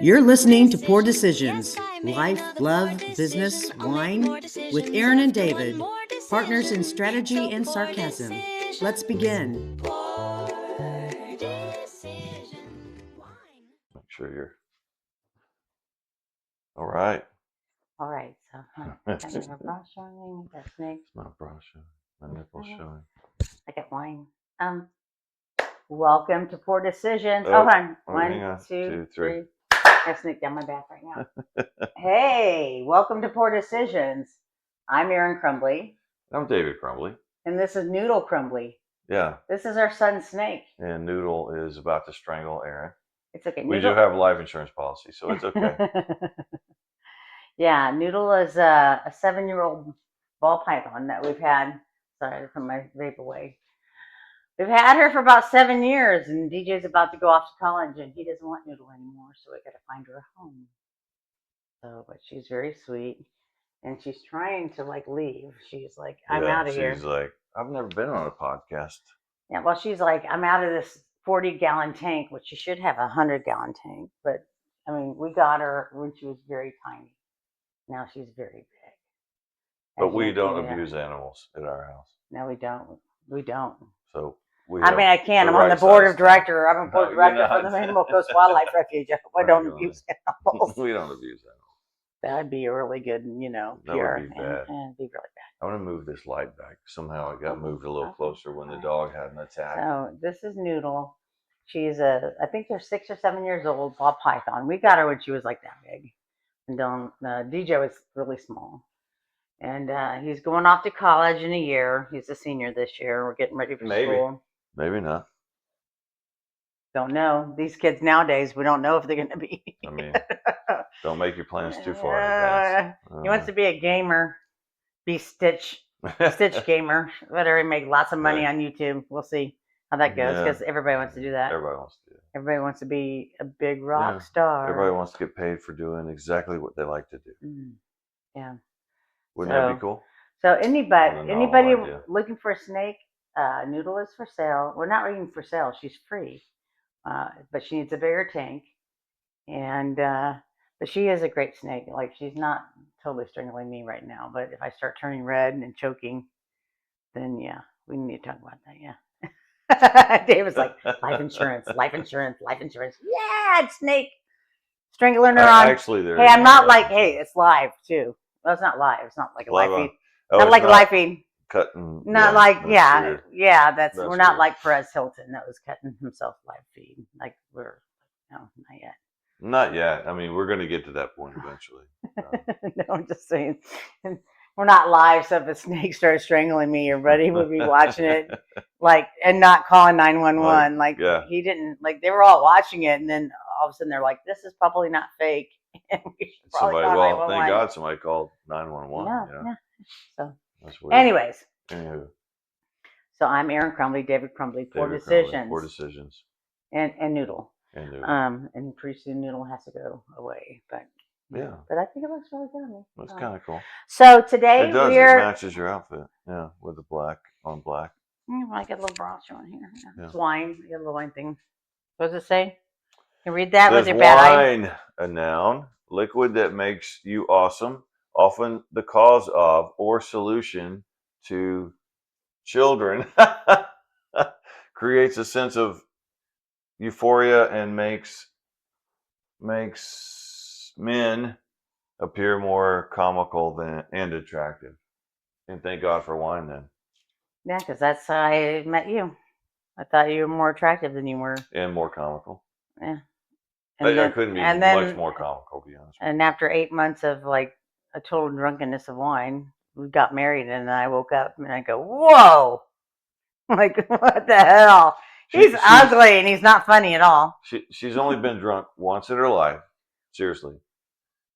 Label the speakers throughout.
Speaker 1: You're listening to Poor Decisions, Life, Love, Business, Wine, with Aaron and David, partners in strategy and sarcasm. Let's begin.
Speaker 2: Make sure you're all right.
Speaker 3: All right, so got my bra showing, got snakes,
Speaker 2: My bra showing, my nipples showing.
Speaker 3: I got wine. Welcome to Poor Decisions.
Speaker 2: Oh,
Speaker 3: Hold on.
Speaker 2: hang
Speaker 3: 1,
Speaker 2: on.
Speaker 3: 2,
Speaker 2: 2, 3.
Speaker 3: 3. I have snake down my back right now. Hey, welcome to Poor Decisions. I'm Aaron Crumbly,
Speaker 2: I'm David Crumbly.
Speaker 3: and this is Noodle Crumbly.
Speaker 2: Yeah,
Speaker 3: This is our son's snake.
Speaker 2: and Noodle is about to strangle Aaron.
Speaker 3: It's okay.
Speaker 2: We
Speaker 3: Noodle.
Speaker 2: do have a life insurance policy, so it's okay.
Speaker 3: Yeah, Noodle is a 7-year-old ball python that we've had. Sorry, I put my vape away. We've had her for about 7 years, and DJ's about to go off to college, and he doesn't want Noodle anymore, so we got to find her a home. So, but she's very sweet, and she's trying to leave. She's like, I'm out of here.
Speaker 2: She's like, I've never been on a podcast.
Speaker 3: Yeah, well, she's like, I'm out of this 40-gallon tank, which she should have a 100-gallon tank. But I mean, we got her when she was very tiny. Now she's very big.
Speaker 2: But we don't abuse animals at our house.
Speaker 3: No, we don't. We don't.
Speaker 2: So
Speaker 3: I can't. I'm on the board of director. I'm a board director for the Rainbow Coast Wildlife Refuge. I don't abuse animals.
Speaker 2: We don't abuse animals.
Speaker 3: That would be a really good, PR.
Speaker 2: That would be bad.
Speaker 3: And it'd be really bad.
Speaker 2: I want to move this light back. Somehow it got moved a little closer when the dog had an attack.
Speaker 3: So this is Noodle. She's I think they're 6 or 7 years old, ball python. We got her when she was like that big. And DJ was really small. And he's going off to college in a year. He's a senior this year. We're getting ready for school.
Speaker 2: Maybe not.
Speaker 3: Don't know. These kids nowadays, we don't know if they're going to be.
Speaker 2: I mean, don't make your plans too far in advance.
Speaker 3: He wants to be a gamer. Be Stitch gamer. Whatever, make lots of money on YouTube. We'll see how that goes, because everybody wants to do that.
Speaker 2: Everybody wants to do it.
Speaker 3: Everybody wants to be a big rock star.
Speaker 2: Everybody wants to get paid for doing exactly what they like to do.
Speaker 3: Yeah.
Speaker 2: Wouldn't that be cool?
Speaker 3: So anybody looking for a snake, Noodle is for sale. We're not even for sale. She's free. But she needs a bigger tank. And but she is a great snake. Like, she's not totally strangling me right now. But if I start turning red and choking, then yeah, we need to talk about that. Yeah. David's like, life insurance. Yeah, it's snake. Strangling her on.
Speaker 2: Actually,
Speaker 3: hey, I'm not like, hey, it's live too. Well, it's not live. It's not like a live feed. Not like a live feed.
Speaker 2: Cutting.
Speaker 3: Not like, that's we're not like Perez Hilton that was cutting himself live feed. Like, no, not yet.
Speaker 2: Not yet. I mean, we're going to get to that point eventually.
Speaker 3: No, I'm just saying. We're not live, so if a snake started strangling me, everybody would be watching it, and not calling 911. He didn't, they were all watching it, and then all of a sudden they're like, this is probably not fake. And we should probably call 911.
Speaker 2: Thank God somebody called 911.
Speaker 3: Yeah. So,
Speaker 2: that's weird.
Speaker 3: Anyways.
Speaker 2: Anywho.
Speaker 3: So I'm Aaron Crumbly, David Crumbly, Poor Decisions.
Speaker 2: Poor Decisions.
Speaker 3: And Noodle.
Speaker 2: And Noodle.
Speaker 3: And pretty soon Noodle has to go away, but.
Speaker 2: Yeah.
Speaker 3: But I think it looks really good on me.
Speaker 2: Looks kind of cool.
Speaker 3: So today
Speaker 2: it does. It matches your outfit. Yeah, with the black on black.
Speaker 3: I got a little bra on here. Yeah. It's wine. I got a little wine thing. What does it say? You can read that with your bad eyes.
Speaker 2: Wine, a noun, liquid that makes you awesome, often the cause of or solution to children, creates a sense of euphoria and makes men appear more comical and attractive. And thank God for wine then.
Speaker 3: Yeah, because that's how I met you. I thought you were more attractive than you were.
Speaker 2: And more comical.
Speaker 3: Yeah.
Speaker 2: I couldn't be much more comical, to be honest.
Speaker 3: And after 8 months of a total drunkenness of wine, we got married, and I woke up and I go, whoa! What the hell? He's ugly and he's not funny at all.
Speaker 2: She's only been drunk once in her life. Seriously.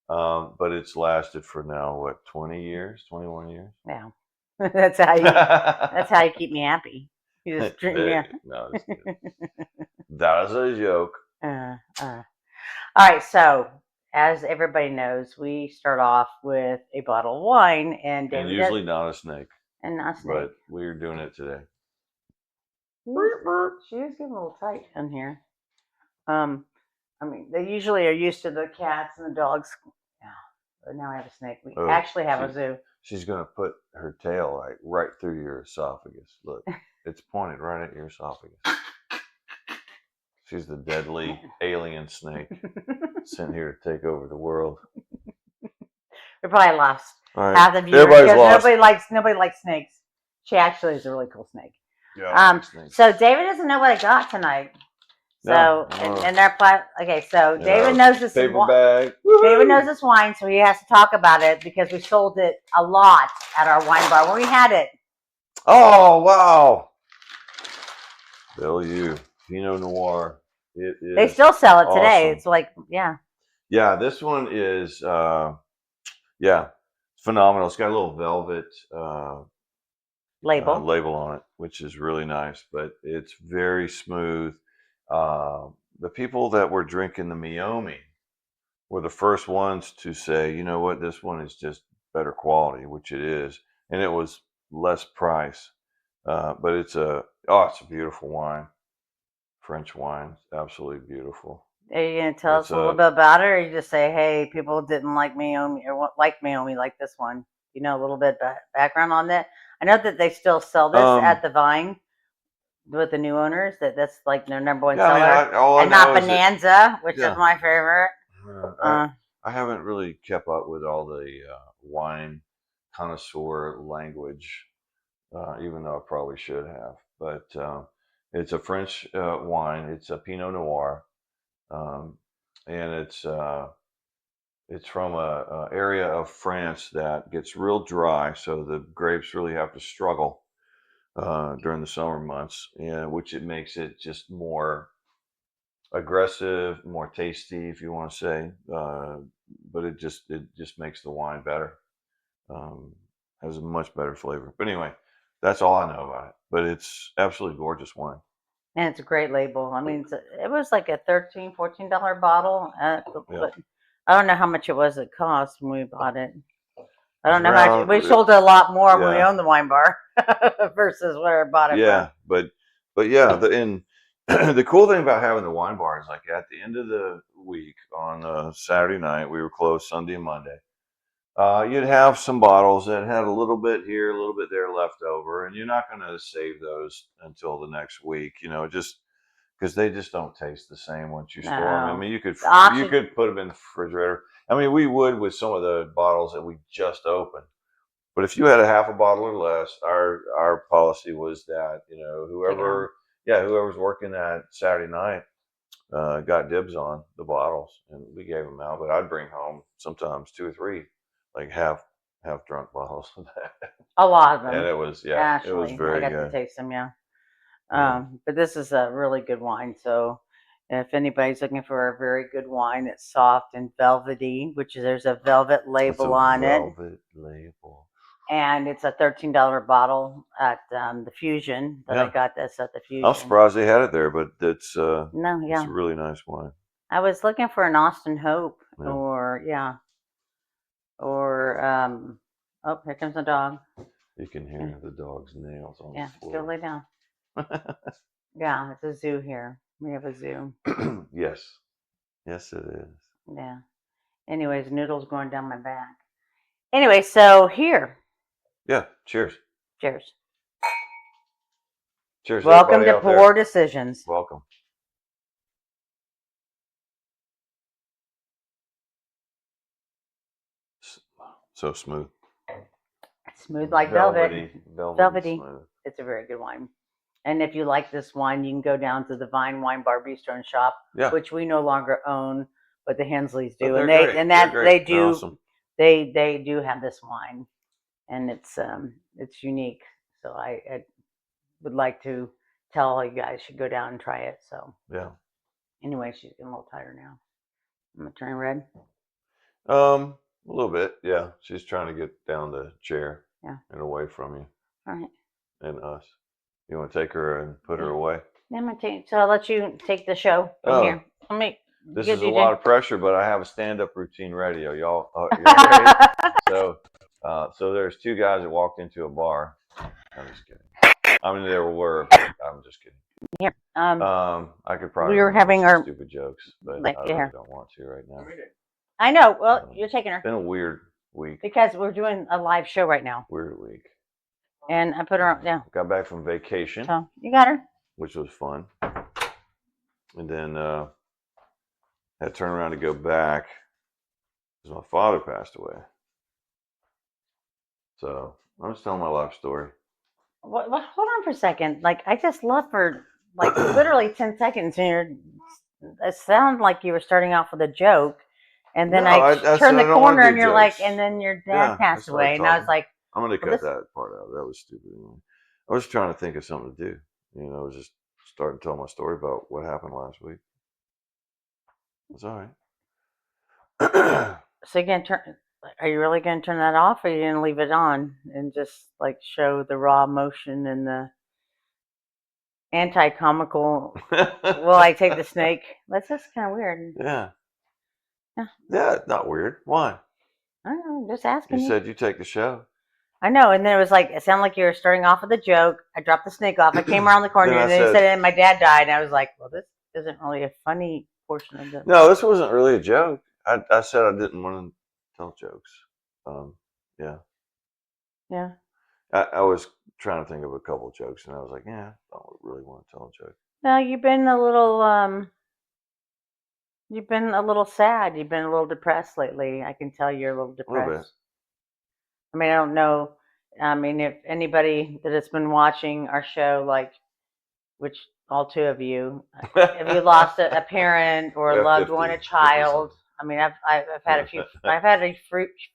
Speaker 2: But it's lasted for now, 20 years, 21 years?
Speaker 3: Yeah. That's how you keep me happy. You just drink me.
Speaker 2: No, that is a joke.
Speaker 3: All right, so as everybody knows, we start off with a bottle of wine, and
Speaker 2: usually not a snake.
Speaker 3: And not a snake.
Speaker 2: But we're doing it today.
Speaker 3: She is getting a little tight in here. I mean, they usually are used to the cats and the dogs. Yeah, but now I have a snake. We actually have a zoo.
Speaker 2: She's going to put her tail right through your esophagus. Look, it's pointed right at your esophagus. She's the deadly alien snake sent here to take over the world.
Speaker 3: We probably lost
Speaker 2: right.
Speaker 3: half the viewers because nobody likes snakes. She actually is a really cool snake.
Speaker 2: Yeah.
Speaker 3: So David doesn't know what I got tonight. So and they're okay. So David knows this
Speaker 2: paper bag.
Speaker 3: David knows this wine, so he has to talk about it because we sold it a lot at our wine bar when we had it.
Speaker 2: Oh wow! Pinot Noir. It is.
Speaker 3: They still sell it today. It's like
Speaker 2: Yeah, this one is phenomenal. It's got a little velvet label on it, which is really nice, but it's very smooth. The people that were drinking the Meiomi were the first ones to say, you know what, this one is just better quality, which it is, and it was less price. But it's a beautiful wine, French wine, absolutely beautiful.
Speaker 3: Are you going to tell us a little bit about it, or you just say, hey, people didn't like Meiomi or like Meiomi like this one? You know a little bit background on that? I know that they still sell this at the Vine with the new owners. That's like their number one seller, and not Bonanza, which is my favorite.
Speaker 2: I haven't really kept up with all the wine connoisseur language, even though I probably should have. But it's a French wine. It's a Pinot Noir, and it's from a area of France that gets real dry, so the grapes really have to struggle during the summer months, which it makes it just more aggressive, more tasty, if you want to say. But it just makes the wine better. Has a much better flavor. But anyway, that's all I know about it. But it's absolutely gorgeous wine.
Speaker 3: And it's a great label. I mean, it was like a $13, $14 bottle. But I don't know how much it was it cost when we bought it. I don't know how much. We sold it a lot more when we owned the wine bar versus where I bought it from.
Speaker 2: But the cool thing about having the wine bar is like at the end of the week on Saturday night, we were closed Sunday and Monday. You'd have some bottles that had a little bit here, a little bit there left over, and you're not going to save those until the next week, just because they just don't taste the same once you store them. I mean, you could put them in the refrigerator. I mean, we would with some of the bottles that we just opened. But if you had a half a bottle or less, our policy was that whoever's working that Saturday night got dibs on the bottles, and we gave them out. But I'd bring home sometimes 2 or 3, like half drunk bottles of that.
Speaker 3: A lot of them,
Speaker 2: and it was
Speaker 3: Actually,
Speaker 2: it was very
Speaker 3: good. I got to taste them, But this is a really good wine. So if anybody's looking for a very good wine that's soft and velvety, which there's a velvet label on it.
Speaker 2: Velvet label.
Speaker 3: And it's a $13 bottle at the Fusion. I got this at the Fusion.
Speaker 2: I'm surprised they had it there, but it's it's a really nice wine.
Speaker 3: I was looking for an Austin Hope or oh, here comes the dog.
Speaker 2: You can hear the dog's nails on the floor.
Speaker 3: Go lay down. Yeah, it's a zoo here. We have a zoo.
Speaker 2: Yes, it is.
Speaker 3: Yeah. Anyways, noodles going down my back. Anyway, so here.
Speaker 2: Yeah. Cheers.
Speaker 3: Cheers.
Speaker 2: Cheers.
Speaker 3: Welcome to Poor Decisions.
Speaker 2: Welcome. So smooth.
Speaker 3: Smooth like velvet.
Speaker 2: Velvety. Smooth.
Speaker 3: It's a very good wine. And if you like this wine, you can go down to the Vine Wine Bar Bistro and Shop, which we no longer own, but the Hensleys do, and they do. Awesome. They do have this wine, and it's unique. So I would like to tell all you guys should go down and try it. So Anyway, she's getting a little tired now. I'm gonna turn red.
Speaker 2: A little bit, yeah. She's trying to get down the chair and away from you.
Speaker 3: All right.
Speaker 2: And us. You want to take her and put her away?
Speaker 3: Yeah, I'm gonna take. So I'll let you take the show from here.
Speaker 2: This is a lot of pressure, but I have a stand-up routine ready. Y'all ready? So there's 2 guys that walked into a bar. I'm just kidding. I mean, there were. I'm just kidding.
Speaker 3: Here.
Speaker 2: I could probably
Speaker 3: we were
Speaker 2: remember
Speaker 3: having
Speaker 2: some
Speaker 3: our
Speaker 2: stupid jokes, but
Speaker 3: like
Speaker 2: I really
Speaker 3: here.
Speaker 2: don't want to right now.
Speaker 3: I know. Well, you're taking her
Speaker 2: It's been a weird week.
Speaker 3: because we're doing a live show right now,
Speaker 2: Weird week.
Speaker 3: and I put her on. Yeah.
Speaker 2: Got back from vacation,
Speaker 3: So you got her.
Speaker 2: which was fun, and then had to turn around to go back because my father passed away. So I'm just telling my life story.
Speaker 3: Hold on for a second. Like I just left for like literally 10 seconds, and it sounded like you were starting off with a joke, and then
Speaker 2: No,
Speaker 3: I turned the corner, and you're like,
Speaker 2: jokes.
Speaker 3: and then your dad
Speaker 2: Yeah,
Speaker 3: passed away, and I was like,
Speaker 2: I'm gonna
Speaker 3: well,
Speaker 2: cut that part out. That was stupid. Anyway. I was trying to think of something to do. You know, just starting to tell my story about what happened last week. It's all right.
Speaker 3: so you're gonna turn. Are you really gonna turn that off, or are you gonna leave it on and just like show the raw emotion and the anti-comical? Will I take the snake? That's just kind of weird.
Speaker 2: Yeah.
Speaker 3: Yeah.
Speaker 2: Yeah, it's not weird. Why?
Speaker 3: I don't know. Just asking
Speaker 2: You
Speaker 3: you.
Speaker 2: said you take the show.
Speaker 3: I know, and then it was like it sounded like you were starting off with a joke. I dropped the snake off. I came around the corner,
Speaker 2: Then I
Speaker 3: and then you
Speaker 2: said-
Speaker 3: said, "And my dad died." And I was like, "Well, this isn't really a funny portion of the."
Speaker 2: No, this wasn't really a joke. I said I didn't want to tell jokes. Yeah.
Speaker 3: Yeah.
Speaker 2: I was trying to think of a couple of jokes, and I was like, yeah, I don't really want to tell a joke.
Speaker 3: No, you've been a little sad. You've been a little depressed lately. I can tell you're a little
Speaker 2: A little bit.
Speaker 3: depressed. I mean, I don't know. I mean, if anybody that has been watching our show, like, which all two of you, if you lost a parent or
Speaker 2: We
Speaker 3: a
Speaker 2: have
Speaker 3: loved
Speaker 2: 50,
Speaker 3: one, a
Speaker 2: 50
Speaker 3: child.
Speaker 2: something.
Speaker 3: I mean, I've had a few. I've had a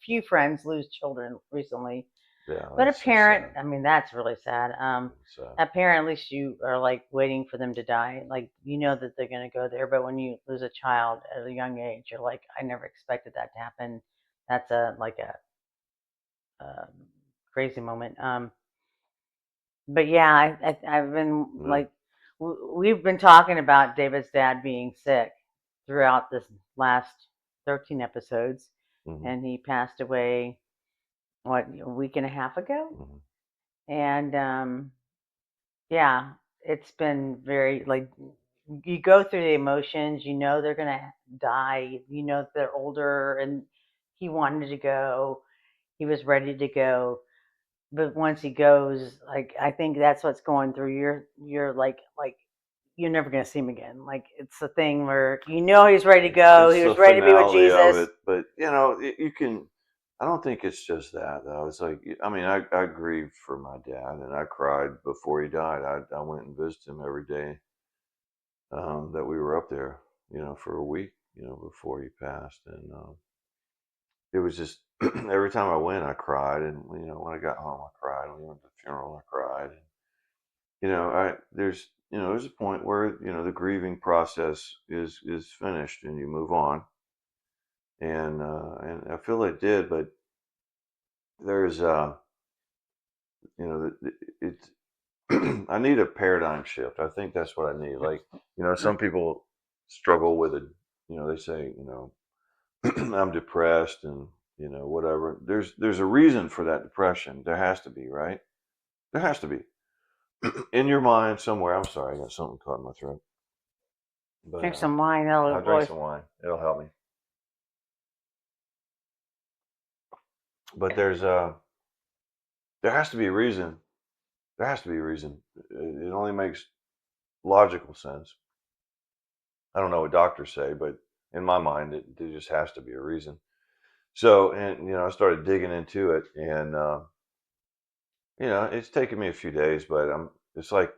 Speaker 3: few friends lose children recently.
Speaker 2: Yeah,
Speaker 3: But a
Speaker 2: that's so
Speaker 3: parent,
Speaker 2: sad.
Speaker 3: I mean, that's really sad.
Speaker 2: Sad.
Speaker 3: A parent, at least you are like waiting for them to die. Like you know that they're going to go there. But when you lose a child at a young age, you're like, I never expected that to happen. That's a crazy moment. But yeah, I've been
Speaker 2: Yeah.
Speaker 3: like, we've been talking about David's dad being sick throughout this last 13 episodes,
Speaker 2: Mhm.
Speaker 3: and he passed away what, a week and a half ago.
Speaker 2: Mhm.
Speaker 3: And yeah, it's been very like you go through the emotions. You know they're gonna die. You know they're older, and he wanted to go. He was ready to go, but once he goes, like I think that's what's going through your like you're never gonna see him again. Like it's a thing where you know he's ready to go.
Speaker 2: It's
Speaker 3: He
Speaker 2: the
Speaker 3: was ready to be with
Speaker 2: finality of
Speaker 3: Jesus.
Speaker 2: it, but you know, you can. I don't think it's just that though. It's like, I mean, I grieved for my dad, and I cried before he died. I went and visited him every day that we were up there, you know, for a week, you know, before he passed, and it was just every time I went, I cried, and you know, when I got home, I cried. When we went to the funeral, I cried. And, you know, there's a point where you know the grieving process is finished, and you move on, and I feel it did, but there's you know, it's I need a paradigm shift. I think that's what I need. Like, you know, some people struggle with it. You know, they say, you know, I'm depressed and, you know, whatever. There's a reason for that depression. There has to be, right? There has to be. In your mind somewhere. I'm sorry, I got something caught in my throat. But
Speaker 3: Drink some wine.
Speaker 2: I'll drink some wine. It'll help me. But there has to be a reason. There has to be a reason. It only makes logical sense. I don't know what doctors say, but in my mind, there just has to be a reason. So, and you know, I started digging into it, and you know, it's taken me a few days, but it's like,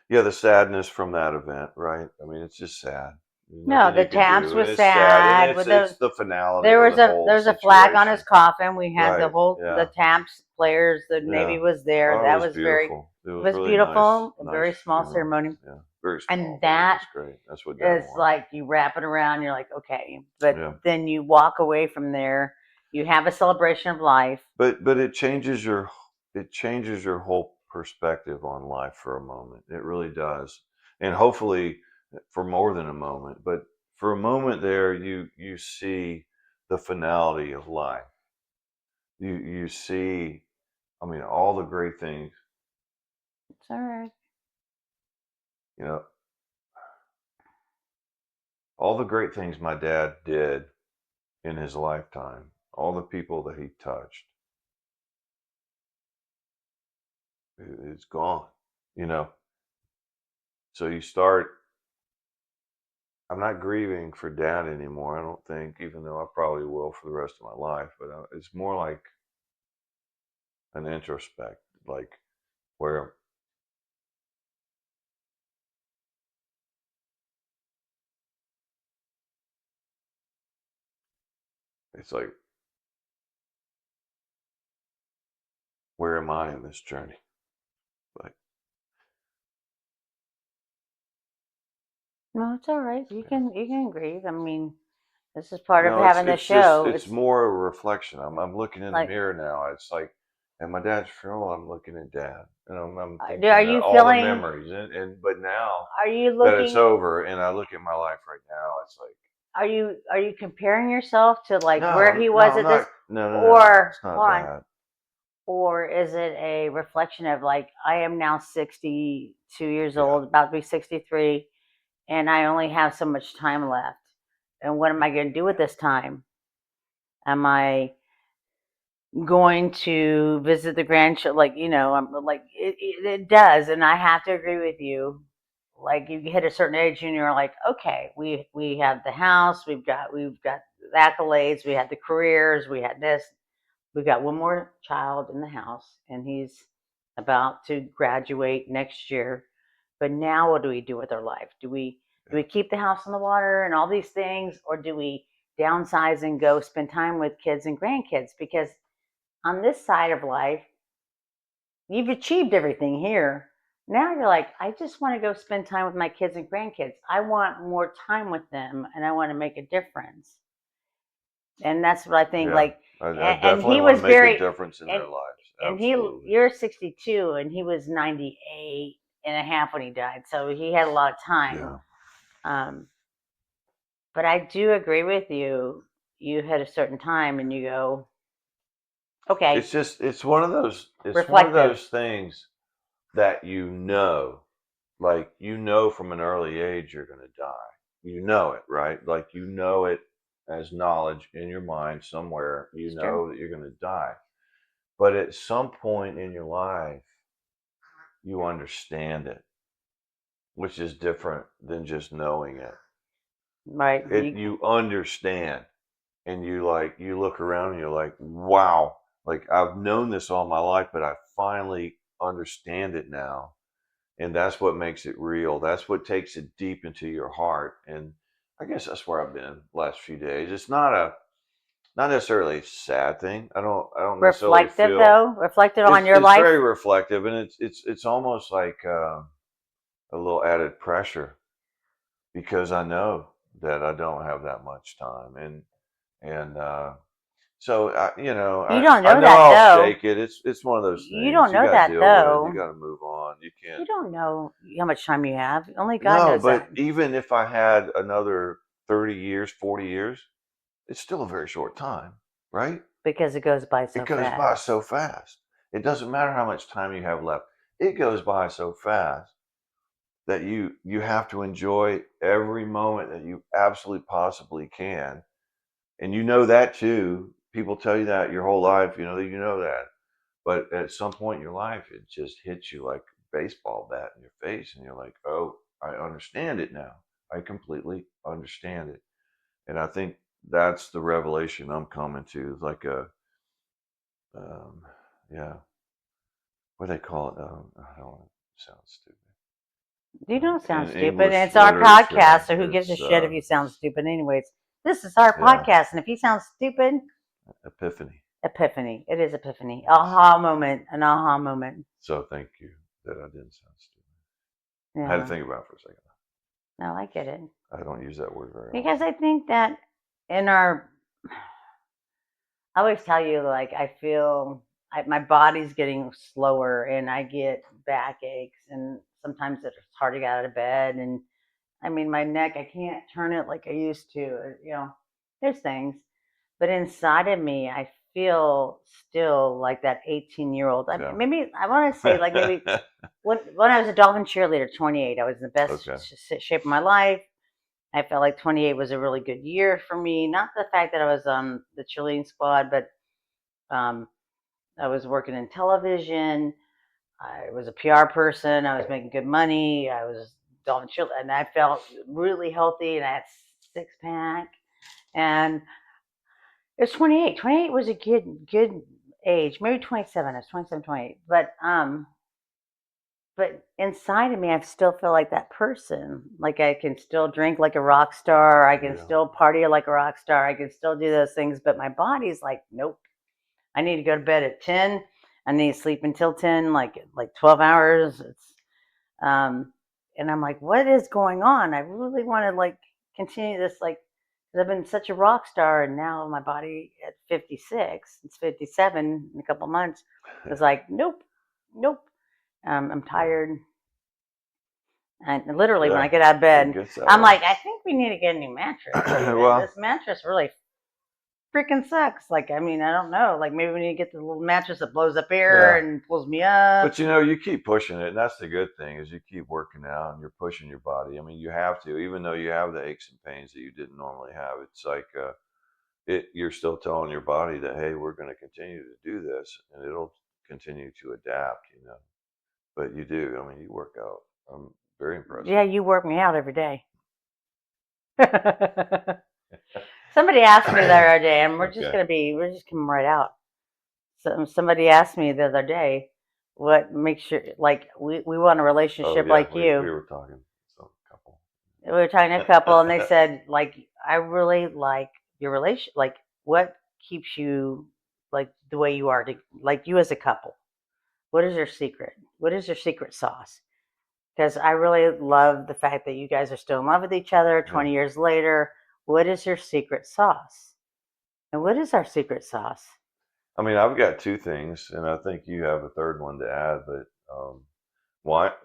Speaker 2: yeah, the sadness from that event, right? I mean, it's just sad. There's
Speaker 3: No,
Speaker 2: nothing
Speaker 3: the
Speaker 2: you can
Speaker 3: taps
Speaker 2: do, and
Speaker 3: was
Speaker 2: it's sad, and
Speaker 3: sad.
Speaker 2: it's
Speaker 3: With the
Speaker 2: it's the finality
Speaker 3: there
Speaker 2: of
Speaker 3: was
Speaker 2: the whole
Speaker 3: a flag on his
Speaker 2: situation.
Speaker 3: coffin. We had the
Speaker 2: Right?
Speaker 3: whole
Speaker 2: Yeah.
Speaker 3: the taps players. The Navy
Speaker 2: Yeah.
Speaker 3: was there.
Speaker 2: Oh, it
Speaker 3: That
Speaker 2: was
Speaker 3: was very
Speaker 2: beautiful. It
Speaker 3: it
Speaker 2: was
Speaker 3: was
Speaker 2: really nice.
Speaker 3: beautiful. A
Speaker 2: Nice
Speaker 3: very small
Speaker 2: funeral.
Speaker 3: ceremony,
Speaker 2: Yeah. Very small.
Speaker 3: and
Speaker 2: But it
Speaker 3: that
Speaker 2: was great. That's what Dad
Speaker 3: is
Speaker 2: wanted.
Speaker 3: like you wrap it around. You're like, okay, but
Speaker 2: Yeah.
Speaker 3: then you walk away from there. You have a celebration of life.
Speaker 2: But it changes your whole perspective on life for a moment. It really does. And hopefully for more than a moment, but for a moment there you see the finality of life. You see, I mean, all the great things.
Speaker 3: It's all right.
Speaker 2: You know, all the great things my dad did in his lifetime, all the people that he touched, it's gone, you know. So you start, I'm not grieving for dad anymore, I don't think, even though I probably will for the rest of my life, but it's more like an introspect, like where it's like, where am I in this journey? Like,
Speaker 3: No, it's all right. You can grieve. I mean, this is part of
Speaker 2: no,
Speaker 3: having the
Speaker 2: it's just
Speaker 3: show.
Speaker 2: it's more a reflection. I'm looking in the
Speaker 3: Like,
Speaker 2: mirror now. It's like, at my dad's funeral, I'm looking at dad, and I'm
Speaker 3: are
Speaker 2: thinking
Speaker 3: you
Speaker 2: all the
Speaker 3: feeling?
Speaker 2: memories, and but now
Speaker 3: Are you
Speaker 2: that it's
Speaker 3: looking?
Speaker 2: over, and I look at my life right now, it's like,
Speaker 3: Are you comparing yourself to like where he
Speaker 2: no,
Speaker 3: was
Speaker 2: I'm
Speaker 3: at this,
Speaker 2: not. No.
Speaker 3: or
Speaker 2: It's not
Speaker 3: hold on,
Speaker 2: that.
Speaker 3: or is it a reflection of like I am now 62 years
Speaker 2: Yeah,
Speaker 3: old, about to be 63, and I only have so much time left, and what am I going to do with this time? Am I going to visit the grandchildren? Like, I'm like it does, and I have to agree with you. Like, you hit a certain age and you're like, okay, we have the house, we've got the accolades, we had the careers, we had this, we've got one more child in the house, and he's about to graduate next year. But now, what do we do with our life? Do we keep the house on the water and all these things, or do we downsize and go spend time with kids and grandkids? Because on this side of life, you've achieved everything here. Now you're like, I just want to go spend time with my kids and grandkids. I want more time with them, and I want to make a difference. And that's what I think.
Speaker 2: yeah.
Speaker 3: Like,
Speaker 2: I
Speaker 3: and
Speaker 2: definitely
Speaker 3: he
Speaker 2: want
Speaker 3: was
Speaker 2: to make a
Speaker 3: very,
Speaker 2: difference in
Speaker 3: and
Speaker 2: their lives.
Speaker 3: and
Speaker 2: Absolutely.
Speaker 3: you're 62, and he was 98 and a half when he died. So he had a lot of time.
Speaker 2: Yeah.
Speaker 3: Um, but I do agree with you. You hit a certain time, and you go, okay,
Speaker 2: It's one of those. It's one of
Speaker 3: reflective.
Speaker 2: those things that like from an early age you're going to die. You know it, right? Like you know it as knowledge in your mind somewhere. You
Speaker 3: It's true.
Speaker 2: know that you're going to die. But at some point in your life, you understand it, which is different than just knowing it.
Speaker 3: Right.
Speaker 2: You understand, and you look around and you're like, wow, like I've known this all my life, but I finally understand it now. And that's what makes it real. That's what takes it deep into your heart. And I guess that's where I've been the last few days. It's not necessarily a sad thing. I don't necessarily
Speaker 3: Reflective,
Speaker 2: feel
Speaker 3: though, reflective on
Speaker 2: it's
Speaker 3: your
Speaker 2: it's
Speaker 3: life.
Speaker 2: very reflective, and it's almost like a little added pressure, because I know that I don't have that much time, and so
Speaker 3: You don't
Speaker 2: I
Speaker 3: know
Speaker 2: know
Speaker 3: that,
Speaker 2: I'll
Speaker 3: though.
Speaker 2: shake it. It's one of those
Speaker 3: You
Speaker 2: things
Speaker 3: don't
Speaker 2: you
Speaker 3: know
Speaker 2: got to
Speaker 3: that,
Speaker 2: deal with. You
Speaker 3: though.
Speaker 2: got to move on. You can't.
Speaker 3: You don't know how much time you have. Only God
Speaker 2: No,
Speaker 3: knows that,
Speaker 2: but even if I had another 30 years, 40 years, it's still a very short time, right?
Speaker 3: because it goes by
Speaker 2: It
Speaker 3: so
Speaker 2: goes by
Speaker 3: fast.
Speaker 2: so fast. It doesn't matter how much time you have left. It goes by so fast that you have to enjoy every moment that you absolutely possibly can. And you know that too. People tell you that your whole life, you know that. But at some point in your life, it just hits you like a baseball bat in your face, and you're like, "Oh, I understand it now. I completely understand it." And I think that's the revelation I'm coming to. It's like um, yeah, what do they call it? I don't want to sound stupid.
Speaker 3: You don't sound
Speaker 2: In
Speaker 3: stupid. And
Speaker 2: English
Speaker 3: it's our podcast,
Speaker 2: literature,
Speaker 3: so who gives a
Speaker 2: it's
Speaker 3: shit if you sound stupid, anyways? This is our
Speaker 2: yeah,
Speaker 3: podcast, and if you sound stupid,
Speaker 2: epiphany.
Speaker 3: epiphany. It is epiphany.
Speaker 2: Yes.
Speaker 3: Aha moment. An aha moment.
Speaker 2: So thank you that I didn't sound stupid. I had to
Speaker 3: Yeah.
Speaker 2: think about it for a second.
Speaker 3: No, I get it.
Speaker 2: I don't use that word very
Speaker 3: Because
Speaker 2: often.
Speaker 3: I think that in our, I always tell you, like, I feel my body's getting slower, and I get backaches, and sometimes it's hard to get out of bed. And I mean, my neck, I can't turn it like I used to. There's things. But inside of me, I feel still like that 18-year-old.
Speaker 2: Yeah.
Speaker 3: Maybe I want to say like maybe when I was a dolphin cheerleader, 28, I was in the best shape of my life. I felt like 28 was a really good year for me. Not the fact that I was on the cheerleading squad, but I was working in television. I was a PR person. I was making good money. I was dolphin cheerleader, and I felt really healthy, and I had six pack. And it was 28. 28 was a good age. Maybe 27. I was 27, 28. But inside of me, I still feel like that person. Like I can still drink like a rock star. I can still party like a rock star. I can still do those things. But my body's like, nope. I need to go to bed at 10. I need to sleep until 10, like 12 hours. And I'm like, what is going on? I really want to like continue this, like, because I've been such a rock star, and now my body at 56, it's 57 in a couple months. It's like, nope, nope. I'm tired. And literally, when I get out of bed, I'm like, I think we need to get a new mattress. This mattress really freaking sucks. Like, I mean, I don't know. Like, maybe we need to get the little mattress that blows up air and pulls me up.
Speaker 2: But you keep pushing it, and that's the good thing is you keep working out and you're pushing your body. I mean, you have to, even though you have the aches and pains that you didn't normally have. It's like you're still telling your body that, hey, we're going to continue to do this, and it'll continue to adapt. But you do. I mean, you work out. I'm very impressed.
Speaker 3: Yeah, you work me out every day. Somebody asked me the other day, and we're just coming right out. So somebody asked me the other day, what makes you, like, we want a relationship like you.
Speaker 2: We were talking to a couple.
Speaker 3: We were talking to a couple, and they said, like, I really like your relation. Like, what keeps you, like, the way you are, like, you as a couple? What is your secret? What is your secret sauce? Because I really love the fact that you guys are still in love with each other 20 years later. What is your secret sauce? And what is our secret sauce?
Speaker 2: I mean, I've got two things, and I think you have a third one to add, but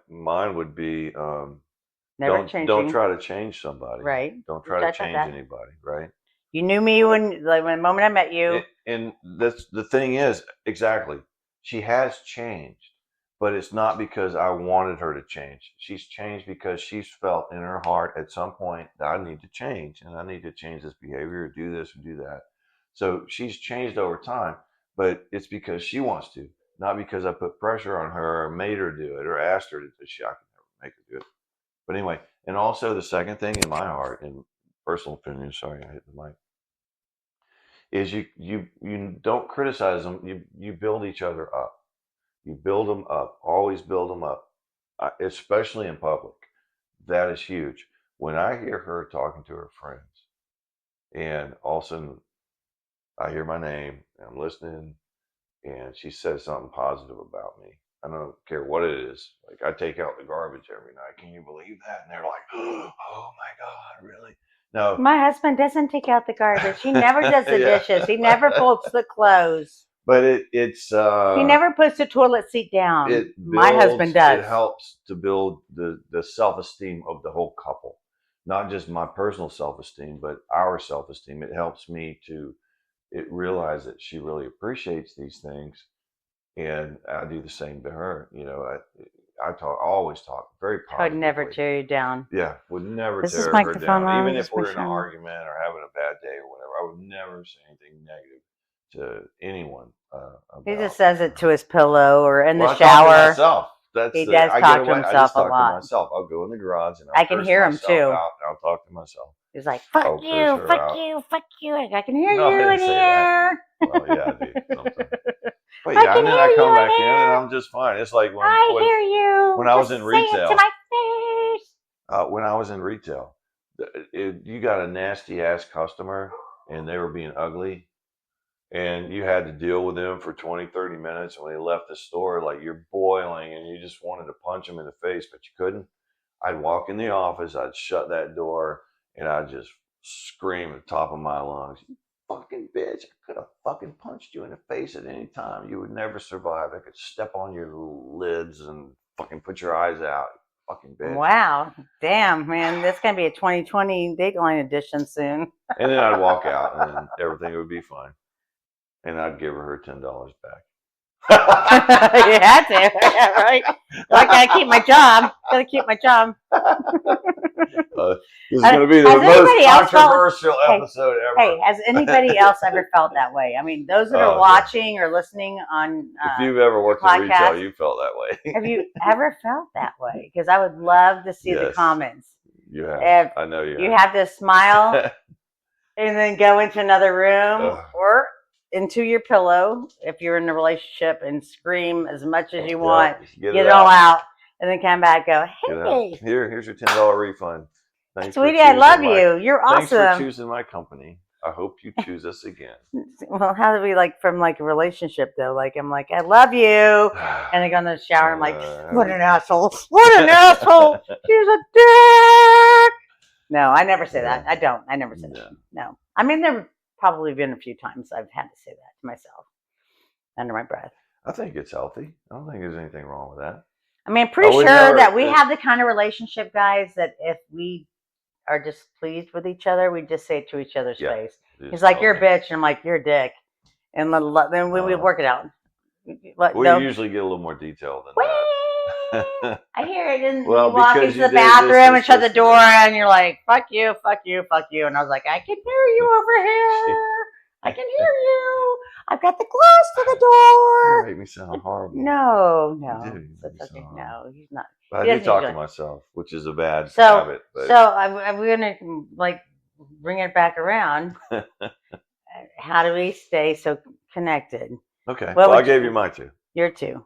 Speaker 2: mine would be don't try to change somebody.
Speaker 3: Right.
Speaker 2: Don't try to change anybody, right?
Speaker 3: You knew me when the moment I met you.
Speaker 2: And that's the thing is, exactly. She has changed, but it's not because I wanted her to change. She's changed because she's felt in her heart at some point that I need to change, and I need to change this behavior, or do this, or do that. So she's changed over time, but it's because she wants to, not because I put pressure on her or made her do it or asked her to do it. I can never make her do it. But anyway, and also the second thing in my heart, in personal opinion, sorry, I hit the mic, is you don't criticize them. You build each other up. You build them up. Always build them up, especially in public. That is huge. When I hear her talking to her friends, and all of a sudden I hear my name, and I'm listening, and she says something positive about me. I don't care what it is. Like, I take out the garbage every night. Can you believe that? And they're like, oh my God, really? No.
Speaker 3: My husband doesn't take out the garbage. He never does the dishes. He never folds the clothes.
Speaker 2: But it's
Speaker 3: he never puts the toilet seat down. My husband does.
Speaker 2: It helps to build the self-esteem of the whole couple. Not just my personal self-esteem, but our self-esteem. It helps me to realize that she really appreciates these things, and I do the same to her. I always talk very positively.
Speaker 3: I'd never tear you down.
Speaker 2: Yeah, would never tear her down. Even if we're in an argument or having a bad day or whatever, I would never say anything negative to anyone.
Speaker 3: He just says it to his pillow or in the
Speaker 2: I
Speaker 3: shower.
Speaker 2: talk to myself.
Speaker 3: He does talk to himself a lot.
Speaker 2: I just talk to myself. I'll go in the garage and
Speaker 3: I can hear him too.
Speaker 2: I'll talk to myself.
Speaker 3: He's like, fuck you, fuck you, fuck you. I can hear you in here.
Speaker 2: Well, yeah, I do sometimes. But yeah, and then I come back in and I'm just fine. It's like when I
Speaker 3: hear you.
Speaker 2: When I was in retail.
Speaker 3: Say it to my face.
Speaker 2: When I was in retail, you got a nasty ass customer and they were being ugly, and you had to deal with them for 20, 30 minutes. When they left the store, like, you're boiling and you just wanted to punch them in the face, but you couldn't. I'd walk in the office, I'd shut that door, and I'd just scream at the top of my lungs, "You fucking bitch, I could have fucking punched you in the face at any time. You would never survive. I could step on your lids and fucking put your eyes out. Fucking bitch."
Speaker 3: Wow. Damn, man. That's going to be a 2020 Dateline edition soon.
Speaker 2: And then I'd walk out and then everything would be fine. And I'd give her $10 back.
Speaker 3: You had to, right? I gotta keep my job. Gotta keep my job.
Speaker 2: This is going to be the most controversial episode ever.
Speaker 3: Hey, has anybody else ever felt that way? I mean, those that are watching or listening on
Speaker 2: if you've ever worked in retail, you felt that way.
Speaker 3: Have you ever felt that way? Because I would love to see the comments.
Speaker 2: You have. I know you have.
Speaker 3: You have to smile and then go into another room or into your pillow if you're in a relationship and scream as much as you want. Get it all out. And then come back and go, hey.
Speaker 2: Here's your $10 refund. Thanks,
Speaker 3: sweetie, I love you. You're awesome.
Speaker 2: Thanks for choosing my company. I hope you choose us again.
Speaker 3: Well, how do we from a relationship though? I'm like, I love you. And I go in the shower, I'm like, what an asshole. What an asshole. She's a dick. No, I never say that. I never say that. No. I mean, there have probably been a few times I've had to say that to myself under my breath.
Speaker 2: I think it's healthy. I don't think there's anything wrong with that.
Speaker 3: I mean, I'm pretty sure that we have the kind of relationship, guys, that if we are displeased with each other, we just say it to each other's face. He's like, you're a bitch, and I'm like, you're a dick. And then we work it out.
Speaker 2: We usually get a little more detail than that.
Speaker 3: I hear it. And you walk into the bathroom and shut the door, and you're like, fuck you, fuck you, fuck you. And I was like, I can hear you over here. I can hear you. I've got the glass to the door.
Speaker 2: You make me sound horrible.
Speaker 3: No.
Speaker 2: You do.
Speaker 3: That's okay. No, he's not.
Speaker 2: I do talk to myself, which is a bad
Speaker 3: habit. But... So I'm going to bring it back around. How do we stay so connected?
Speaker 2: Okay. Well, I gave you my two.
Speaker 3: Your two.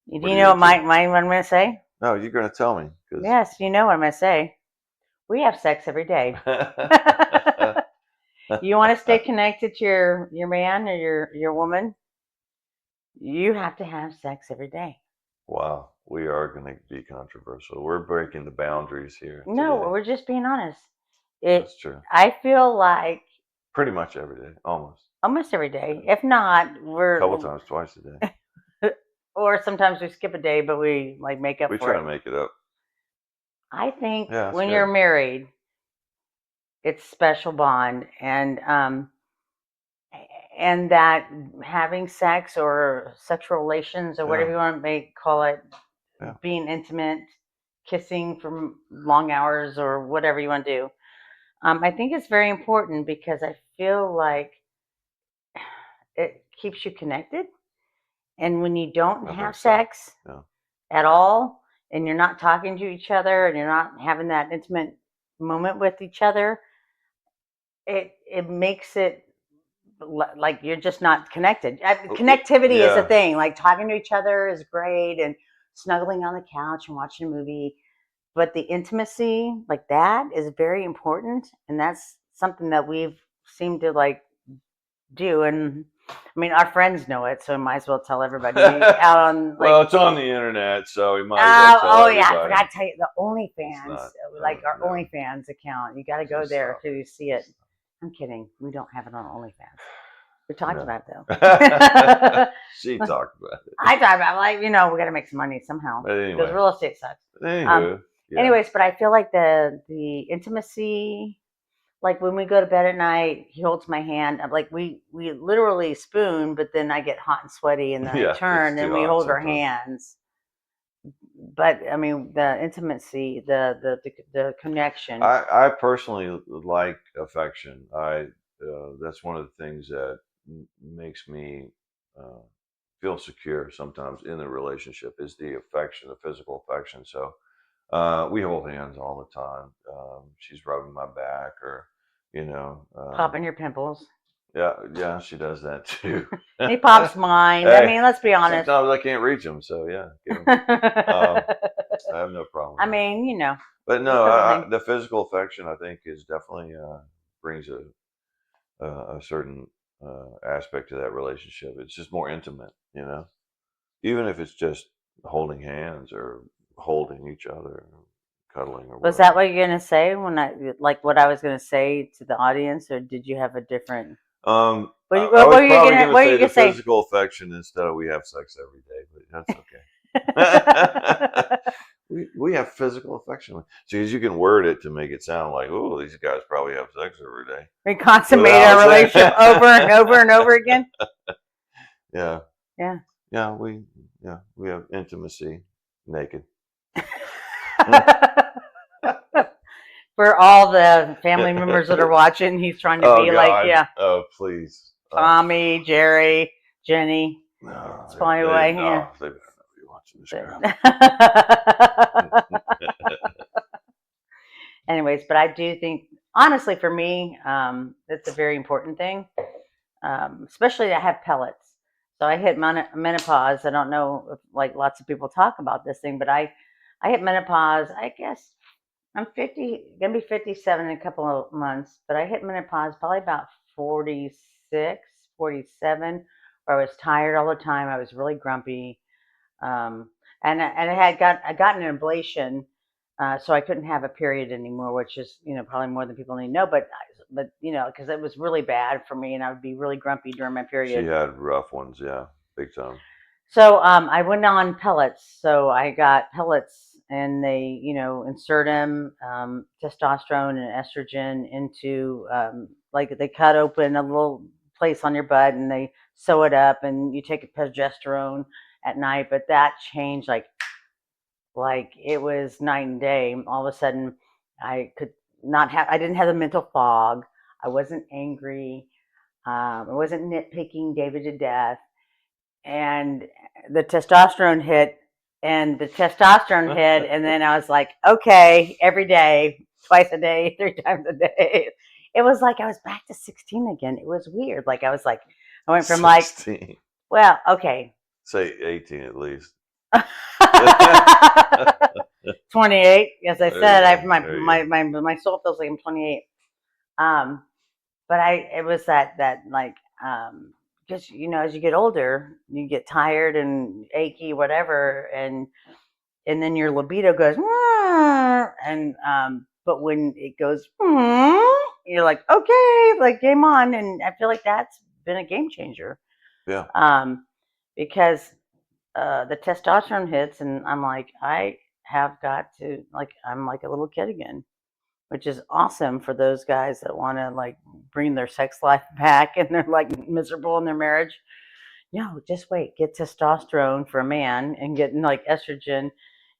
Speaker 3: Do you know what what I'm going to say?
Speaker 2: No, you're going to tell me.
Speaker 3: Yes, you know what I'm going to say. We have sex every day. You want to stay connected to your man or your woman? You have to have sex every day.
Speaker 2: Wow. We are going to be controversial. We're breaking the boundaries here.
Speaker 3: No, we're just being honest.
Speaker 2: That's true.
Speaker 3: I feel like
Speaker 2: pretty much every day, almost.
Speaker 3: Almost every day. If not, we're
Speaker 2: a couple times, twice a day.
Speaker 3: Or sometimes we skip a day, but we make up for it.
Speaker 2: We try to make it up.
Speaker 3: I think when you're married, it's a special bond, and that having sex or sexual relations or whatever you want to call it, being intimate, kissing for long hours or whatever you want to do, I think it's very important because I feel like it keeps you connected. And when you don't have sex at all, and you're not talking to each other, and you're not having that intimate moment with each other, it makes it like you're just not connected. Connectivity is a thing. Like talking to each other is great, and snuggling on the couch and watching a movie. But the intimacy, like that, is very important, and that's something that we've seemed to do. And I mean, our friends know it, so we might as well tell everybody out on.
Speaker 2: Well, it's on the internet, so we might as well tell everybody.
Speaker 3: I forgot to tell you, the OnlyFans, our OnlyFans account. You got to go there to see it. I'm kidding. We don't have it on OnlyFans. We talked about it though.
Speaker 2: She talked about it.
Speaker 3: I talked about we got to make some money somehow.
Speaker 2: But anyway,
Speaker 3: because real estate sucks. Anyways, but I feel like the intimacy. Like when we go to bed at night, he holds my hand. I'm like we literally spoon, but then I get hot and sweaty, and then I turn and we hold our hands. But I mean, the intimacy, the connection.
Speaker 2: I personally like affection. That's one of the things that makes me feel secure sometimes in the relationship is the affection, the physical affection. So. We hold hands all the time. She's rubbing my back, or
Speaker 3: popping your pimples.
Speaker 2: Yeah, she does that too.
Speaker 3: He pops mine. Hey, I mean, let's be honest.
Speaker 2: Sometimes I can't reach him, so yeah, I have no problem.
Speaker 3: I mean,
Speaker 2: But no, the physical affection I think is definitely brings a certain aspect to that relationship. It's just more intimate, even if it's just holding hands or holding each other, cuddling, or
Speaker 3: was that what you're gonna say when what I was gonna say to the audience, or did you have a different?
Speaker 2: What were you gonna say? Physical affection instead of we have sex every day, but that's okay. We have physical affection. See, you can word it to make it sound like, oh, these guys probably have sex every day.
Speaker 3: We consummate our relationship over and over and over again.
Speaker 2: Yeah.
Speaker 3: Yeah.
Speaker 2: Yeah, we have intimacy naked.
Speaker 3: For all the family members that are watching, he's trying to be
Speaker 2: God.
Speaker 3: like, yeah.
Speaker 2: Oh, please.
Speaker 3: Tommy, Jerry, Jenny.
Speaker 2: No,
Speaker 3: It's probably why. Yeah.
Speaker 2: They better not be watching this crap.
Speaker 3: Anyways, but I do think, honestly, for me, it's a very important thing, especially to have pellets. So I hit menopause. I don't know if like lots of people talk about this thing, but I hit menopause. I guess I'm 50, gonna be 57 in a couple of months, but I hit menopause probably about 46, 47, where I was tired all the time. I was really grumpy. And I got an ablation, so I couldn't have a period anymore, which is probably more than people need to know. But because it was really bad for me, and I would be really grumpy during my period.
Speaker 2: She had rough ones, yeah, big time.
Speaker 3: So I went on pellets. So I got pellets, and they insert them testosterone and estrogen into like they cut open a little place on your butt, and they sew it up, and you take a progesterone at night. But that changed like it was night and day. All of a sudden, I could not have. I didn't have the mental fog. I wasn't angry. I wasn't nitpicking David to death. And the testosterone hit, and then I was like, okay, every day, twice a day, 3 times a day. It was like I was back to 16 again. It was weird. Like I went from
Speaker 2: 16.
Speaker 3: Well, okay.
Speaker 2: Say 18 at least.
Speaker 3: 28. As I said, my soul feels like I'm 28. But it was that like because as you get older, you get tired and achy, whatever, and then your libido goes, and but when it goes, you're like, okay, like game on, and I feel like that's been a game changer.
Speaker 2: Yeah.
Speaker 3: Because the testosterone hits, and I'm like, I have got to I'm like a little kid again, which is awesome for those guys that want to like bring their sex life back and they're like miserable in their marriage. No, just wait. Get testosterone for a man and get like estrogen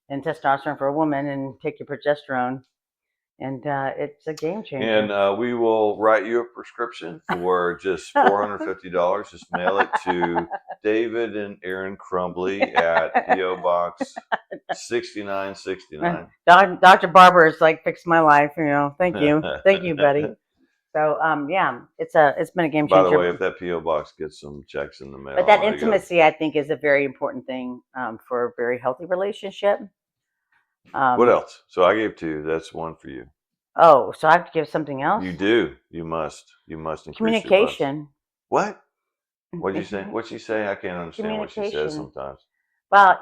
Speaker 3: and testosterone for a woman, and take your progesterone, and it's a game changer.
Speaker 2: And we will write you a prescription for just $450. Just mail it to David and Erin Crumbly at P.O. Box 6969.
Speaker 3: Dr. Barber has like fixed my life. Thank you, buddy. So yeah, it's been a game changer.
Speaker 2: By the way, if that P.O. box gets some checks in the mail,
Speaker 3: but that intimacy, I think, is a very important thing for a very healthy relationship.
Speaker 2: What else? So I gave 2. That's 1 for you.
Speaker 3: Oh, so I have to give something else?
Speaker 2: You do. You must increase
Speaker 3: communication.
Speaker 2: What? What'd you say? What'd she say? I can't understand what she says sometimes.
Speaker 3: Well,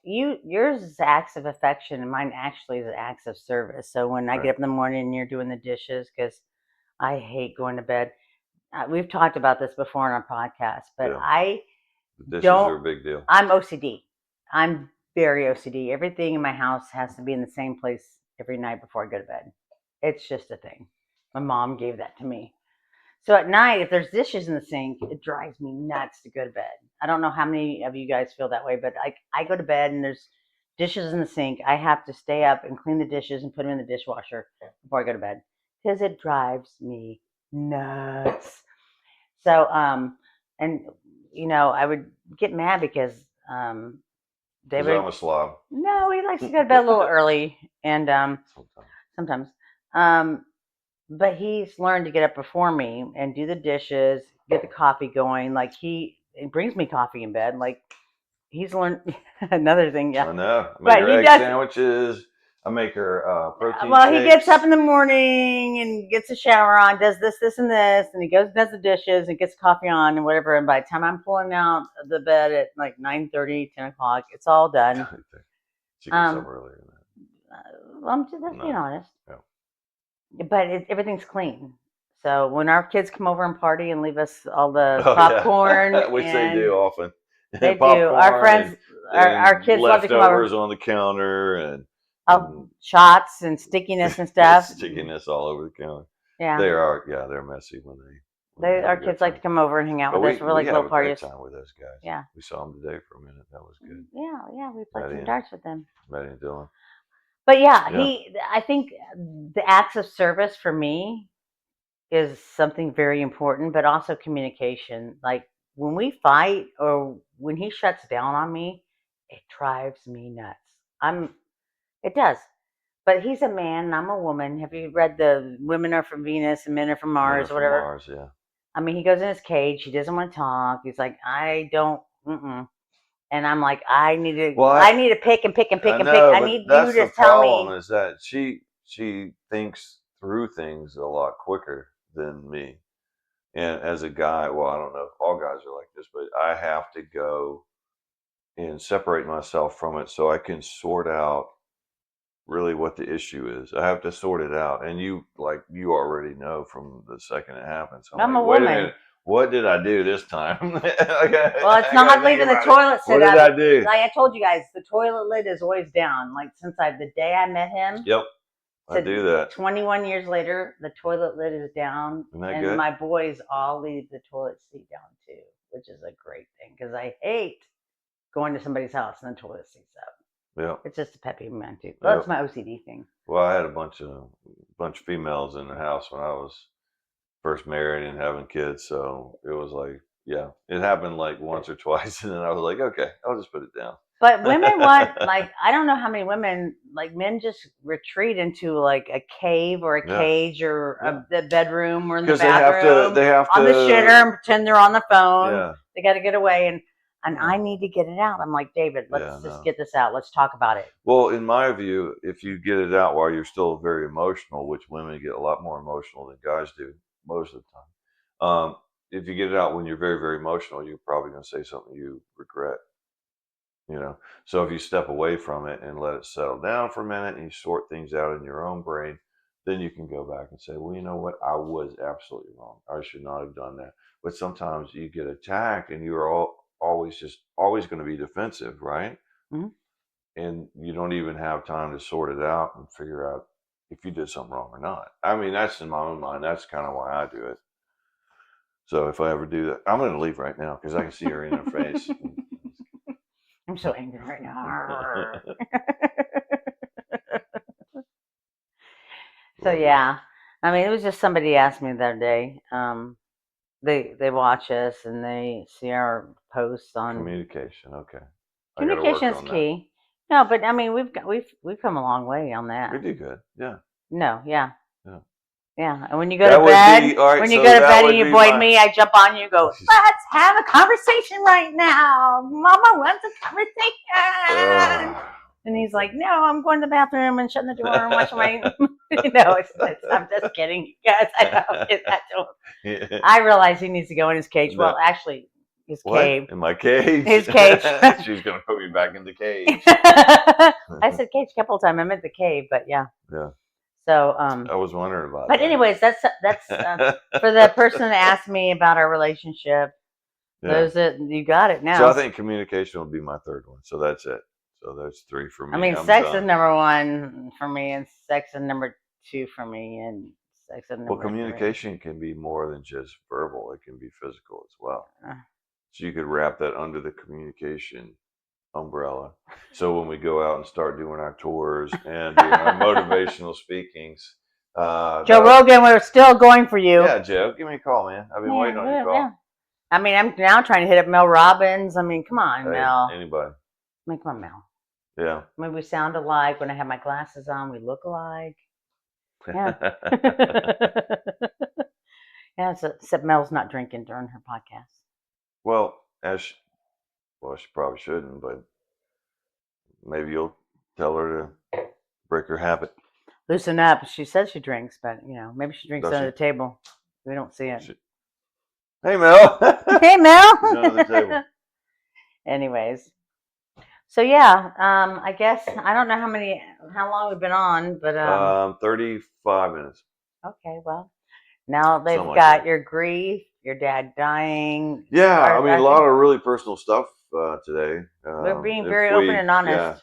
Speaker 3: yours is acts of affection, and mine actually is acts of service. So when I get up in the morning and you're doing the dishes, because I hate going to bed. We've talked about this before on our podcast, but
Speaker 2: the dishes are a big deal.
Speaker 3: I'm OCD. I'm very OCD. Everything in my house has to be in the same place every night before I go to bed. It's just a thing. My mom gave that to me. So at night, if there's dishes in the sink, it drives me nuts to go to bed. I don't know how many of you guys feel that way, but I go to bed and there's dishes in the sink. I have to stay up and clean the dishes and put them in the dishwasher before I go to bed, because it drives me nuts. So and I would get mad because David.
Speaker 2: I'm a slob.
Speaker 3: No, he likes to go to bed a little early, and sometimes. But he's learned to get up before me and do the dishes, get the coffee going. Like he brings me coffee in bed. Like he's learned another thing. Yeah,
Speaker 2: I know. I make her egg sandwiches. I make her protein shakes.
Speaker 3: He gets up in the morning and gets a shower on, does this, and this, and he goes and does the dishes and gets coffee on and whatever. And by the time I'm pulling out of the bed at like 9:30, 10 o'clock, it's all done.
Speaker 2: She gets up earlier than that.
Speaker 3: I'm just being honest. Yeah. But everything's clean. So when our kids come over and party and leave us all the popcorn,
Speaker 2: which they do often,
Speaker 3: They do.
Speaker 2: popcorn
Speaker 3: Our friends, our kids love to come over.
Speaker 2: leftovers on the counter and
Speaker 3: shots and stickiness and stuff.
Speaker 2: Stickiness all over the counter.
Speaker 3: Yeah.
Speaker 2: They're messy when they
Speaker 3: Our kids like to come over and hang out with us for like little parties.
Speaker 2: We have a great time with those guys.
Speaker 3: Yeah.
Speaker 2: We saw them today for a minute. That was good.
Speaker 3: Yeah. We played some darts with them.
Speaker 2: Maddie and Dylan.
Speaker 3: But I think the acts of service for me is something very important, but also communication. Like when we fight or when he shuts down on me, it drives me nuts. It does. But he's a man and I'm a woman. Have you read the Women Are from Venus and Men Are from Mars or whatever?
Speaker 2: Mars, yeah.
Speaker 3: I mean, he goes in his cage. He doesn't want to talk. He's like, I don't, and I'm like, I need to pick and pick and pick and pick. I need you to tell me. That's the problem
Speaker 2: is that she thinks through things a lot quicker than me. And as a guy, well, I don't know if all guys are like this, but I have to go and separate myself from it so I can sort out really what the issue is. I have to sort it out. And you already know from the second it happens.
Speaker 3: I'm a woman.
Speaker 2: Wait a minute. What did I do this time?
Speaker 3: Well, it's not leaving the toilet sit up.
Speaker 2: What did I do?
Speaker 3: Like I told you guys, the toilet lid is always down. Like since the day I met him.
Speaker 2: Yep. I do that.
Speaker 3: 21 years later, the toilet lid is down.
Speaker 2: Isn't that
Speaker 3: and
Speaker 2: good?
Speaker 3: My boys all leave the toilet seat down too, which is a great thing because I hate going to somebody's house and the toilet seat's up.
Speaker 2: Yeah.
Speaker 3: It's just a pet peeve of mine too. Well, that's my OCD thing.
Speaker 2: Well, I had a bunch of females in the house when I was first married and having kids, so it was like, yeah, it happened like once or twice, and then I was like, okay, I'll just put it down.
Speaker 3: But women want, like, I don't know how many women, like men just retreat into like a cave or a cage or the bedroom or in the bathroom.
Speaker 2: They have to
Speaker 3: on the shitter and pretend they're on the phone.
Speaker 2: Yeah.
Speaker 3: They got to get away and I need to get it out. I'm like, David, let's just get this out. Let's talk about it.
Speaker 2: Well, in my view, if you get it out while you're still very emotional, which women get a lot more emotional than guys do most of the time. If you get it out when you're very, very emotional, you're probably going to say something you regret. So if you step away from it and let it settle down for a minute and you sort things out in your own brain, then you can go back and say, well, you know what? I was absolutely wrong. I should not have done that. But sometimes you get attacked and you're always going to be defensive, right?
Speaker 3: Mm-hmm.
Speaker 2: And you don't even have time to sort it out and figure out if you did something wrong or not. I mean, that's in my own mind. That's kind of why I do it. So if I ever do that, I'm going to leave right now because I can see her in her face.
Speaker 3: I'm so angry right now. So yeah, I mean, it was just somebody asked me the other day. They watch us and they see our posts on
Speaker 2: communication. Okay,
Speaker 3: communication is key. No, but I mean, we've come a long way on that.
Speaker 2: We do good. Yeah.
Speaker 3: No. Yeah.
Speaker 2: Yeah.
Speaker 3: Yeah, and when you go to bed, and you avoid me, I jump on you and go, let's have a conversation right now. Mama wants a conversation. And he's like, no, I'm going to the bathroom and shutting the door and watching my... I'm just kidding, guys. I realize he needs to go in his cage. Well, actually, his cave.
Speaker 2: In my cage?
Speaker 3: His cage.
Speaker 2: She's going to put me back in the cage.
Speaker 3: I said cage a couple of times. I meant the cave, but yeah.
Speaker 2: Yeah.
Speaker 3: So
Speaker 2: I was wondering about
Speaker 3: that. But anyways, that's for the person that asked me about our relationship. Yeah. You got it now.
Speaker 2: So I think communication will be my third one. So that's it. So that's 3 for me.
Speaker 3: I mean, sex is number 1 for me, and sex is number 2 for me, and sex is number 3.
Speaker 2: Well, communication can be more than just verbal. It can be physical as well. So you could wrap that under the communication umbrella. So when we go out and start doing our tours and doing our motivational speakings,
Speaker 3: Joe Rogan, we're still going for you.
Speaker 2: Yeah, Joe, give me a call, man. I've been waiting on your call. Yeah.
Speaker 3: I mean, I'm now trying to hit up Mel Robbins. I mean, come on, Mel.
Speaker 2: Anybody.
Speaker 3: I mean, come on, Mel.
Speaker 2: Yeah.
Speaker 3: I mean, we sound alike. When I have my glasses on, we look alike. Yeah. Yeah. Except Mel's not drinking during her podcast.
Speaker 2: Well, she probably shouldn't, but maybe you'll tell her to break her habit.
Speaker 3: Loosen up. She says she drinks, but maybe she drinks under the table. We don't see it.
Speaker 2: Hey, Mel.
Speaker 3: Hey, Mel.
Speaker 2: She's under the table.
Speaker 3: Anyways, so yeah, I guess I don't know how long we've been on, but
Speaker 2: 35 minutes.
Speaker 3: Okay, well, now they've got your grief, your dad dying.
Speaker 2: Yeah, I mean, a lot of really personal stuff today.
Speaker 3: We're being very open and honest.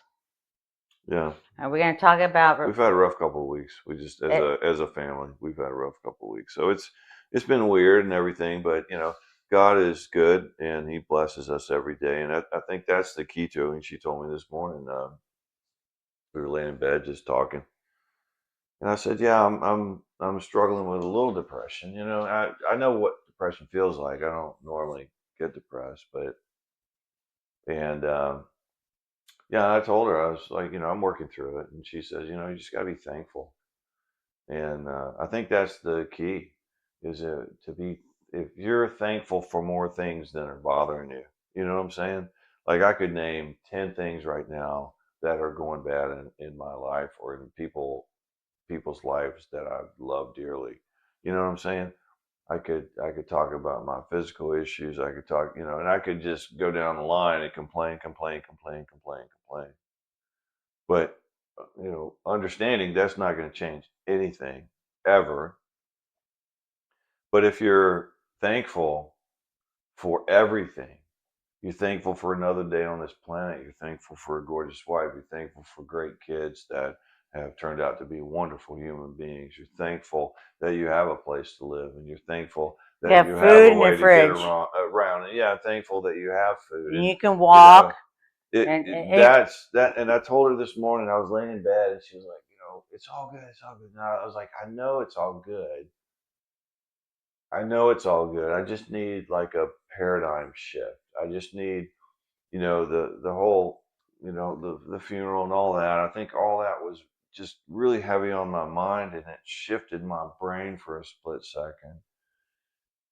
Speaker 2: Yeah.
Speaker 3: Are we going to talk about?
Speaker 2: We've had a rough couple of weeks. We just, as a family, we've had a rough couple of weeks. So it's been weird and everything, but God is good and He blesses us every day, and I think that's the key to it. And she told me this morning. We were laying in bed just talking, and I said, "Yeah, I'm struggling with a little depression. I know what depression feels like. I don't normally get depressed, but and." Yeah, I told her, I was like, I'm working through it. And she says, you just got to be thankful. And I think that's the key is to be, if you're thankful for more things than are bothering you, you know what I'm saying? Like I could name 10 things right now that are going bad in my life or in people's lives that I love dearly. You know what I'm saying? I could talk about my physical issues. I could talk, and I could just go down the line and complain. But understanding that's not going to change anything ever. But if you're thankful for everything, you're thankful for another day on this planet. You're thankful for a gorgeous wife. You're thankful for great kids that have turned out to be wonderful human beings. You're thankful that you have a place to live, and you're thankful that you have a way to get around. And thankful that you have food.
Speaker 3: And you can walk.
Speaker 2: That's that. And I told her this morning, I was laying in bed and she was like, it's all good. It's all good. And I was like, I know it's all good. I know it's all good. I just need like a paradigm shift. I just need, the whole, the funeral and all that. I think all that was just really heavy on my mind, and it shifted my brain for a split second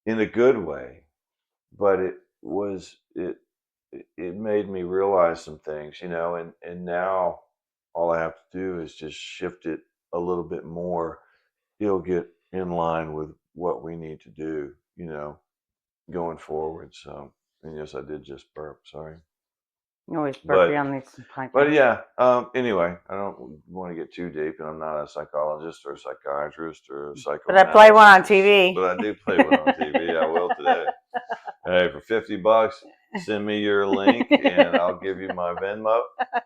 Speaker 2: in a good way. But it made me realize some things, and now all I have to do is just shift it a little bit more. It'll get in line with what we need to do, going forward. So, and yes, I did just burp. Sorry.
Speaker 3: You always burp on these podcasts.
Speaker 2: But yeah. Anyway, I don't want to get too deep, and I'm not a psychologist or a psychiatrist or a psychoanalyst.
Speaker 3: But I play one on TV.
Speaker 2: But I do play one on TV. I will today. Hey, for $50, send me your link and I'll give you my Venmo.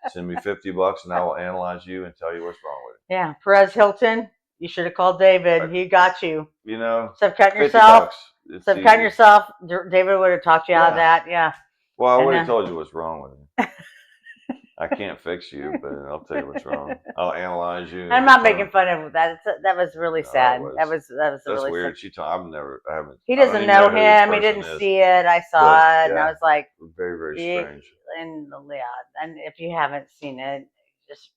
Speaker 2: Send me $50 and I will analyze you and tell you what's wrong with it.
Speaker 3: Yeah, Perez Hilton, you should have called David. He got you. Stop cutting
Speaker 2: yourself.
Speaker 3: Stop cutting yourself. David would have talked you out of that. Yeah.
Speaker 2: Well, I would have told you what's wrong with it. I can't fix you, but I'll tell you what's wrong. I'll analyze you.
Speaker 3: I'm not making fun of that. That was really sad. That's really
Speaker 2: weird.
Speaker 3: Sad.
Speaker 2: I haven't.
Speaker 3: He doesn't know him. He didn't see it. I saw it, and I was like,
Speaker 2: very, very strange.
Speaker 3: And if you haven't seen it, just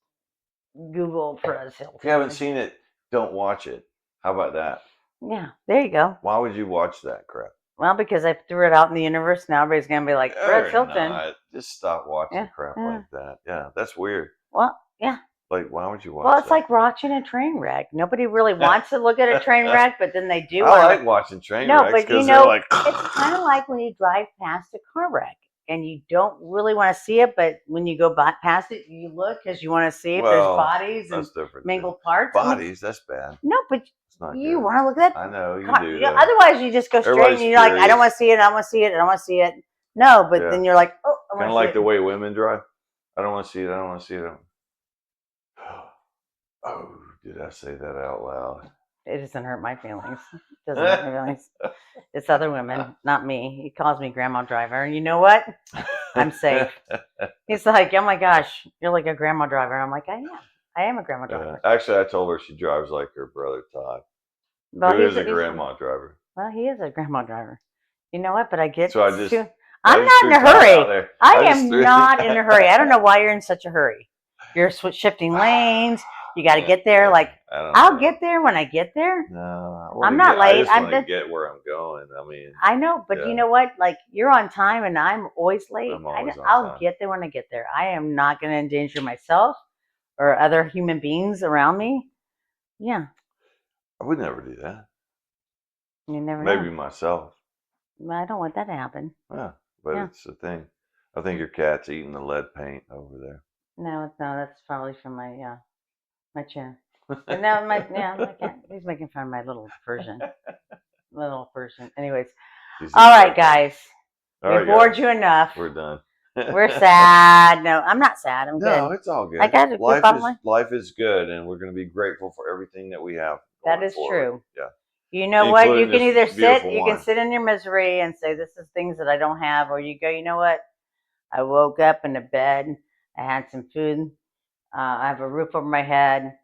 Speaker 3: Google Perez Hilton.
Speaker 2: If you haven't seen it, don't watch it. How about that?
Speaker 3: Yeah, there you go.
Speaker 2: Why would you watch that crap?
Speaker 3: Well, because I threw it out in the universe. Now everybody's gonna be like, Perez Hilton.
Speaker 2: Just stop watching crap like that. Yeah, that's weird.
Speaker 3: Well, yeah.
Speaker 2: Like, why would you watch?
Speaker 3: Well, it's like watching a train wreck. Nobody really wants to look at a train wreck, but then they do.
Speaker 2: I like watching train wrecks.
Speaker 3: But it's kind of like when you drive past a car wreck and you don't really want to see it, but when you go past it, you look because you want to see if there's bodies and mangled parts.
Speaker 2: Bodies, that's bad.
Speaker 3: No, but you want to look at that.
Speaker 2: I know you do.
Speaker 3: Otherwise, you just go straight and you're like, I don't want to see it. I don't want to see it. I don't want to see it. No, but then you're like, oh, I want to see it.
Speaker 2: Kind of like the way women drive. I don't want to see it. I don't want to see it. Oh, did I say that out loud?
Speaker 3: It doesn't hurt my feelings. It doesn't hurt my feelings. It's other women, not me. He calls me grandma driver. And you know what? I'm safe. He's like, oh my gosh, you're like a grandma driver. I'm like, I am a grandma driver.
Speaker 2: Actually, I told her she drives like her brother Todd. Well, who is a grandma driver.
Speaker 3: Well, he is a grandma driver. You know what? But I get
Speaker 2: so
Speaker 3: I'm not in a hurry. I am not in a hurry. I don't know why you're in such a hurry. You're shifting lanes. You got to get there. Like, I'll get there when I get there.
Speaker 2: No,
Speaker 3: I'm not late.
Speaker 2: I just want to get where I'm going. I mean,
Speaker 3: I know, but you know what? Like, you're on time and I'm always late.
Speaker 2: I'll
Speaker 3: get there when I get there. I am not going to endanger myself or other human beings around me. Yeah.
Speaker 2: I would never do that.
Speaker 3: You never know.
Speaker 2: Maybe myself.
Speaker 3: Well, I don't want that to happen.
Speaker 2: Yeah, but it's the thing. I think your cat's eating the lead paint over there.
Speaker 3: No, that's probably from my chair. And now my cat, he's making fun of my little Persian. Anyways, all right, guys. We bored you enough.
Speaker 2: We're done.
Speaker 3: We're sad. No, I'm not sad. I'm
Speaker 2: No,
Speaker 3: good.
Speaker 2: it's all good.
Speaker 3: I got a good bottom line.
Speaker 2: Life is good, and we're going to be grateful for everything that we have going
Speaker 3: That is
Speaker 2: forward.
Speaker 3: true.
Speaker 2: Yeah.
Speaker 3: You know what? You
Speaker 2: Including
Speaker 3: can either
Speaker 2: this beautiful
Speaker 3: you can
Speaker 2: wine.
Speaker 3: sit in your misery and say, this is things that I don't have, or you go, you know what? I woke up in a bed. I had some food. I have a roof over my head.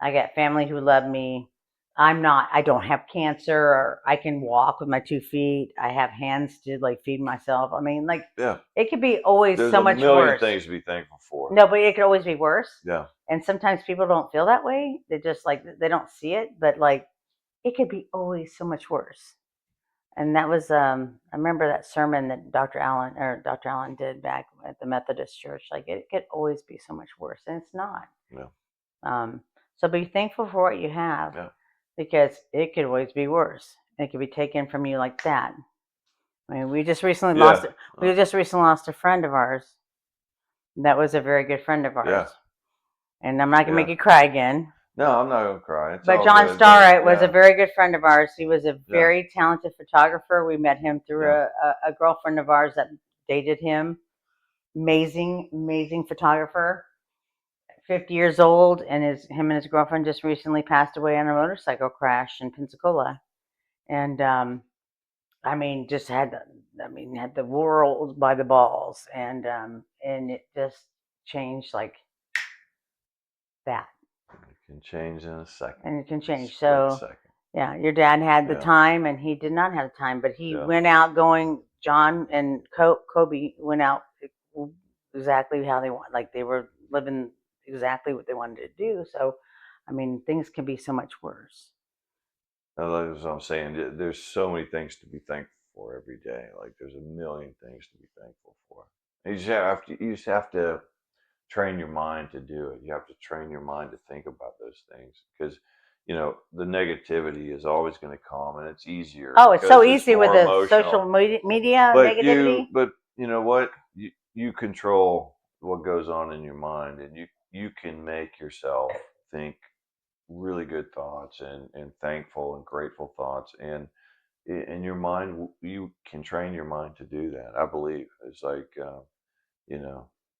Speaker 3: I got family who love me. I don't have cancer, or I can walk with my 2 feet. I have hands to like feed myself. I mean, like,
Speaker 2: Yeah.
Speaker 3: it could be always
Speaker 2: There's
Speaker 3: so
Speaker 2: a
Speaker 3: much
Speaker 2: million
Speaker 3: worse.
Speaker 2: things to be thankful for.
Speaker 3: No, but it could always be worse.
Speaker 2: Yeah.
Speaker 3: And sometimes people don't feel that way. They just like, they don't see it, but like, it could be always so much worse. And that was, I remember that sermon that Dr. Allen did back at the Methodist Church. Like, it could always be so much worse, and it's not.
Speaker 2: Yeah.
Speaker 3: So be thankful for what you have,
Speaker 2: Yeah.
Speaker 3: because it could always be worse. It could be taken from you like that. I mean, we just recently lost a friend of ours. That was a very good friend of ours.
Speaker 2: Yeah.
Speaker 3: And I'm not gonna make you cry again.
Speaker 2: No, I'm not gonna cry. It's
Speaker 3: but
Speaker 2: all
Speaker 3: John
Speaker 2: good,
Speaker 3: Starrett was a very good friend of ours. He was a very talented photographer. We met him through a girlfriend of ours that dated him. Amazing, amazing photographer. 50 years old, and him and his girlfriend just recently passed away in a motorcycle crash in Pensacola. And I mean, just had the world by the balls, and it just changed like that.
Speaker 2: It can change in a second.
Speaker 3: And it can change.
Speaker 2: Split
Speaker 3: So
Speaker 2: second.
Speaker 3: yeah, your dad had the time, and he did not have the time, but he went out going. John and Kobe went out exactly how they want. Like, they were living exactly what they wanted to do. So, I mean, things can be so much worse.
Speaker 2: That's what I'm saying. There's so many things to be thankful for every day. Like, there's a million things to be thankful for. You just have to train your mind to do it. You have to train your mind to think about those things, because the negativity is always going to come, and it's easier.
Speaker 3: Oh, it's so easy with the social media negativity.
Speaker 2: But you know what? You control what goes on in your mind, and you can make yourself think really good thoughts and thankful and grateful thoughts, and in your mind, you can train your mind to do that. I believe it's like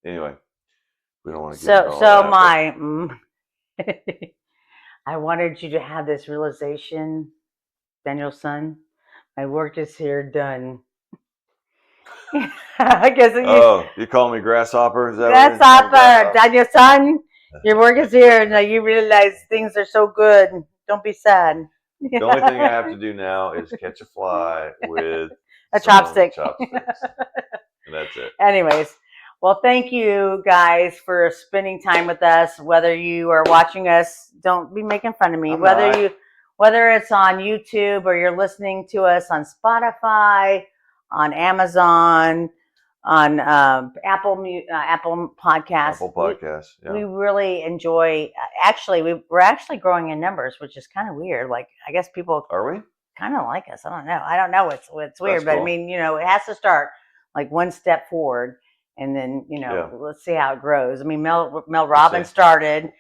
Speaker 2: anyway. We don't want to get into all that,
Speaker 3: I wanted you to have this realization, Daniel's son. My work is here, done. I guess
Speaker 2: you call me grasshopper? Is that
Speaker 3: grasshopper, Daniel's son? Your work is here. Now you realize things are so good. Don't be sad.
Speaker 2: The only thing I have to do now is catch a fly with
Speaker 3: a chopstick.
Speaker 2: And that's it.
Speaker 3: Anyways, well, thank you guys for spending time with us. Whether you are watching us, don't be making fun of me. Whether it's on YouTube, or you're listening to us on Spotify, on Amazon, on Apple Podcasts.
Speaker 2: Apple Podcasts.
Speaker 3: We really enjoy. Actually, we're actually growing in numbers, which is kind of weird. Like, I guess people
Speaker 2: are we
Speaker 3: kind of like us. I don't know. I don't know. It's weird, but cool. I mean, it has to start like one step forward, and then let's see how it grows. I mean, Mel Robbins started.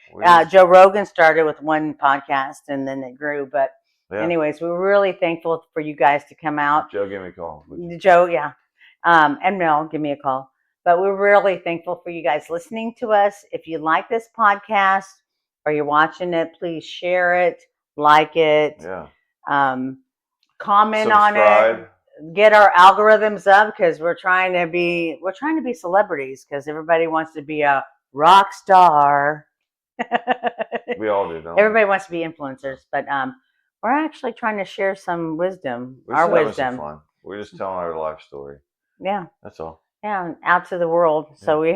Speaker 3: Joe Rogan started with one podcast, and then it grew. But anyways, we're really thankful for you guys to come out.
Speaker 2: Joe, give me a call.
Speaker 3: Joe, yeah. And Mel, give me a call. But we're really thankful for you guys listening to us. If you like this podcast, or you're watching it, please share it, like it, comment on it, get our algorithms up, because we're trying to be celebrities, because everybody wants to be a rock star.
Speaker 2: We all do, don't
Speaker 3: everybody wants to be influencers, but we're actually trying to share some wisdom. Our wisdom.
Speaker 2: Some fun. We're just telling our life story.
Speaker 3: Yeah,
Speaker 2: that's all.
Speaker 3: Yeah, out to the world. So we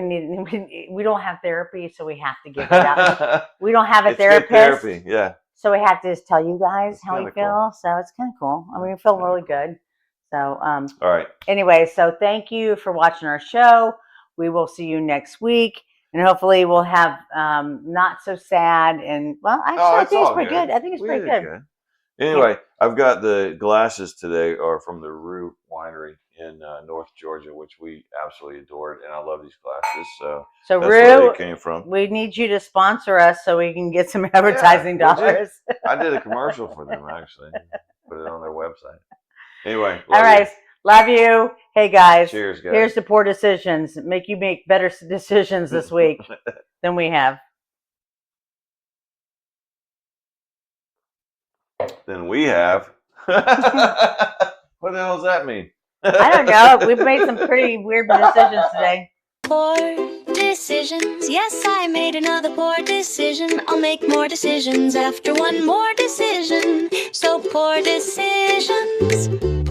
Speaker 3: don't have therapy, so we have to give it out. We don't have a therapist.
Speaker 2: Good therapy,
Speaker 3: So we have to just tell you guys how we feel. Cool. So it's kind of cool. I mean, we feel really good. So
Speaker 2: all right.
Speaker 3: Anyway, so thank you for watching our show. We will see you next week, and hopefully we'll have not so sad and actually I think it's pretty good. I think it's pretty good.
Speaker 2: Anyway, I've got the glasses today are from the Rue Winery in North Georgia, which we absolutely adored, and I love these glasses. So that's where they came from.
Speaker 3: We need you to sponsor us so we can get some advertising dollars.
Speaker 2: I did a commercial for them, actually. Put it on their website. Anyway.
Speaker 3: All right. Love you. Hey guys,
Speaker 2: Cheers, guys.
Speaker 3: Here's to poor decisions. Make you make better decisions this week than we have.
Speaker 2: Than we have. What the hell does that mean?
Speaker 3: I don't know. We've made some pretty weird decisions today.
Speaker 4: Poor decisions. Yes, I made another poor decision. I'll make more decisions after one more decision. So poor decisions.